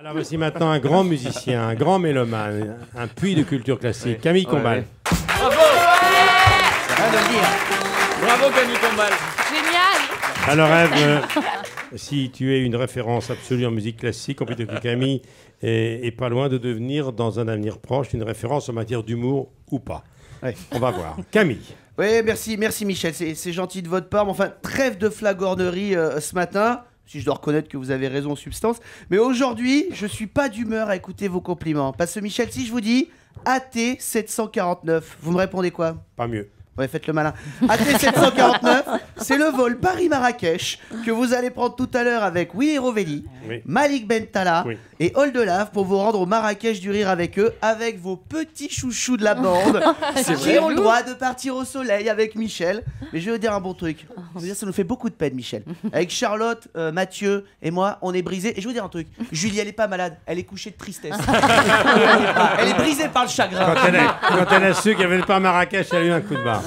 Alors voici maintenant un grand musicien, un grand mélomane, un puits de culture classique, Camille Combal. Bravo. Bravo Camille Combal. Génial. Alors Ève, si tu es une référence absolue en musique classique, on peut dire que Camille est pas loin de devenir, dans un avenir proche, une référence en matière d'humour ou pas. Ouais. On va voir. Camille. Oui, merci Michel, c'est gentil de votre part. Mais enfin, trêve de flagornerie ce matin. Si je dois reconnaître que vous avez raison en substance. Mais aujourd'hui, je suis pas d'humeur à écouter vos compliments. Parce que Michel, si je vous dis AT 749, vous me répondez quoi? Pas mieux. Ouais, faites le malin. AT 749, c'est le vol Paris-Marrakech que vous allez prendre tout à l'heure avec Willy Rovelli, Oui. Malik Bentala Oui. et Oldelave pour vous rendre au Marrakech du Rire avec eux, avec vos petits chouchous de la bande qui ont le droit de partir au soleil avec Michel. Mais je vais vous dire un bon truc. Je veux dire, ça nous fait beaucoup de peine, Michel. Avec Charlotte, Mathieu et moi, on est brisés. Et je vais vous dire un truc. Julie, elle est pas malade. Elle est couchée de tristesse. Elle est brisée par le chagrin. Quand elle a su qu'elle venait pas à Marrakech, elle a eu un coup de barre.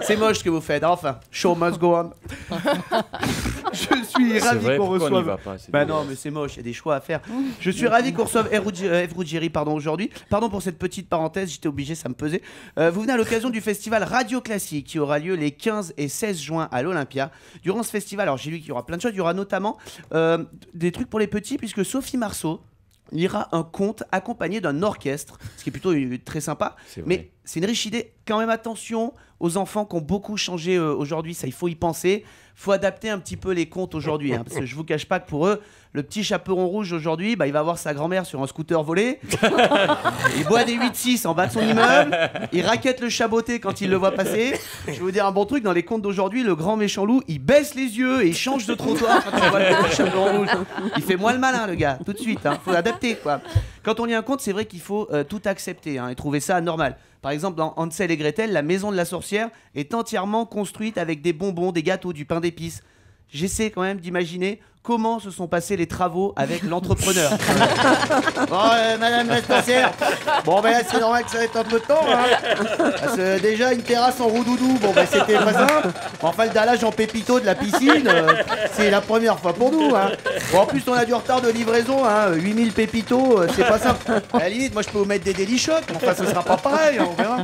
C'est moche ce que vous faites. Enfin, show must go on. Je suis ravi qu'on reçoive. Bah non, mais c'est moche, il y a des choix à faire. Je suis ravi qu'on reçoive Ève Ruggieri, aujourd'hui. Pardon pour cette petite parenthèse, j'étais obligé, ça me pesait. Vous venez à l'occasion du festival Radio Classique qui aura lieu les 15 et 16 juin à l'Olympia. Durant ce festival, alors j'ai lu qu'il y aura plein de choses, il y aura notamment des trucs pour les petits, puisque Sophie Marceau lira un conte accompagné d'un orchestre, ce qui est plutôt très sympa. Mais c'est une riche idée. Quand même, attention aux enfants qui ont beaucoup changé aujourd'hui, ça il faut y penser. Il faut adapter un petit peu les contes aujourd'hui, hein, parce que je vous cache pas que pour eux, le petit chaperon rouge aujourd'hui, bah, il va voir sa grand-mère sur un scooter volé. Il boit des 8-6 en bas de son immeuble. Il raquette le chaboté quand il le voit passer. Je vais vous dire un bon truc, dans les contes d'aujourd'hui, le grand méchant loup, il baisse les yeux et il change de trottoir quand il voit le petit chaperon rouge. Il fait moins le malin, le gars, tout de suite. Faut adapter, quoi. Quand on lit un conte, c'est vrai qu'il faut tout accepter et trouver ça normal. Par exemple, dans Hansel et Gretel, la maison de la sorcière est entièrement construite avec des bonbons, des gâteaux, du pain d'épices. J'essaie quand même d'imaginer comment se sont passés les travaux avec l'entrepreneur. Bon, madame la sorcière, bon ben là c'est normal que ça va être un peu de temps, hein. Parce que déjà une terrasse en roue-doudou, bon ben c'était pas simple. Enfin le dallage en pépito de la piscine, c'est la première fois pour nous, hein. Bon, en plus on a du retard de livraison, hein. 8000 pépitos, c'est pas simple. À la limite, moi je peux vous mettre des Daily Shock, mais enfin ce sera pas pareil, hein, on verra.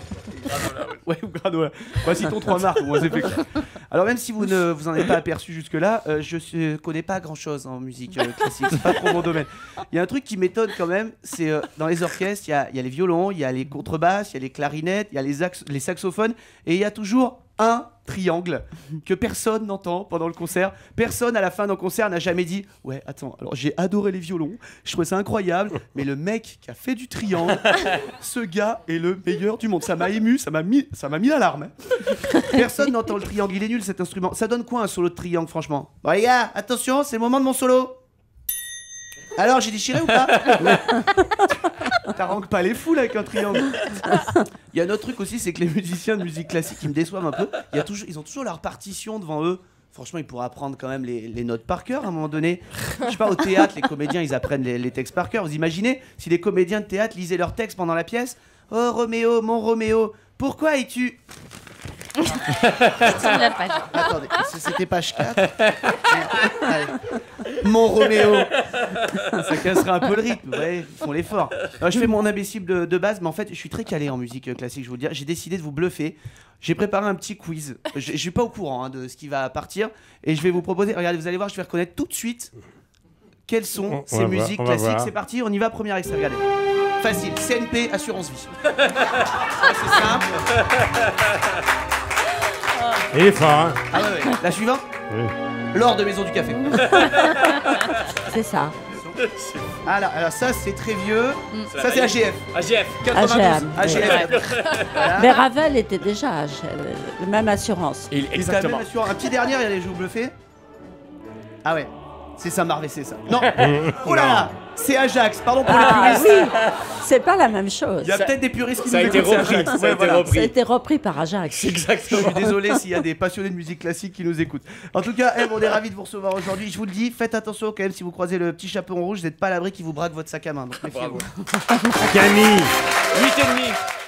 Ouais, ou granola. Bah, citons 3 marques, moi c'est fait clair. Alors même si vous ne vous en êtes pas aperçu jusque-là, je connais pas grand-chose en musique classique, c'est pas trop mon domaine. Il y a un truc qui m'étonne quand même, c'est dans les orchestres, il y a les violons, il y a les contrebasses, il y a les clarinettes, il y a les saxophones, et il y a toujours un triangle que personne n'entend pendant le concert. Personne à la fin d'un concert n'a jamais dit « Ouais, attends, alors j'ai adoré les violons, je trouvais ça incroyable, mais le mec qui a fait du triangle, ce gars est le meilleur du monde. » Ça m'a ému, ça m'a mis la larme. Hein. Personne n'entend le triangle, il est nul cet instrument. Ça donne quoi un solo de triangle, franchement? Bon les gars, attention, c'est le moment de mon solo. Alors, j'ai déchiré ou pas? T'arranges pas les foules avec un triangle. Il y a un autre truc aussi, c'est que les musiciens de musique classique, ils me déçoivent un peu. Ils ont toujours leur partition devant eux. Franchement, ils pourraient apprendre quand même les notes par cœur à un moment donné. Je sais pas, au théâtre, les comédiens, ils apprennent les textes par cœur. Vous imaginez si les comédiens de théâtre lisaient leurs textes pendant la pièce? Oh Roméo, mon Roméo, pourquoi es-tu... Attendez, c'était page 4. Allez. Mon Roméo. Ça casserait un peu le rythme, ouais, ils font l'effort. Je fais mon imbécile de base, mais en fait, je suis très calé en musique classique, je vous le dis. J'ai décidé de vous bluffer. J'ai préparé un petit quiz. Je suis pas au courant de ce qui va partir. Et je vais vous proposer, regardez, vous allez voir, je vais reconnaître tout de suite quelles sont ces musiques classiques. C'est parti, on y va, premier extrait, regardez. Facile, CNP, assurance vie. C'est simple. Il est fort, hein. Ah ouais. La suivante? Oui. L'or de Maison du Café. C'est ça. Alors ça c'est très vieux. Ça c'est AGF. AGF. 92. AGF. Voilà. Mais Ravel était déjà même assurance. Exactement. Un petit dernier, allez, je vous bluffais. Ah ouais. C'est ça, Marvessé, ça. Non. Oh là là. C'est Ajax, pardon pour les puristes. Oui, c'est pas la même chose. Il y a peut-être des puristes qui Ça a nous été écoutent, repris. Ajax. Ça a été repris. Ça a été repris par Ajax. Exactement. Je suis désolé s'il y a des passionnés de musique classique qui nous écoutent. En tout cas, on est ravis de vous recevoir aujourd'hui. Je vous le dis, faites attention quand même si vous croisez le petit chaperon rouge, vous n'êtes pas à l'abri qui vous braque votre sac à main. Donc méfiez-vous. Camille. 8,5.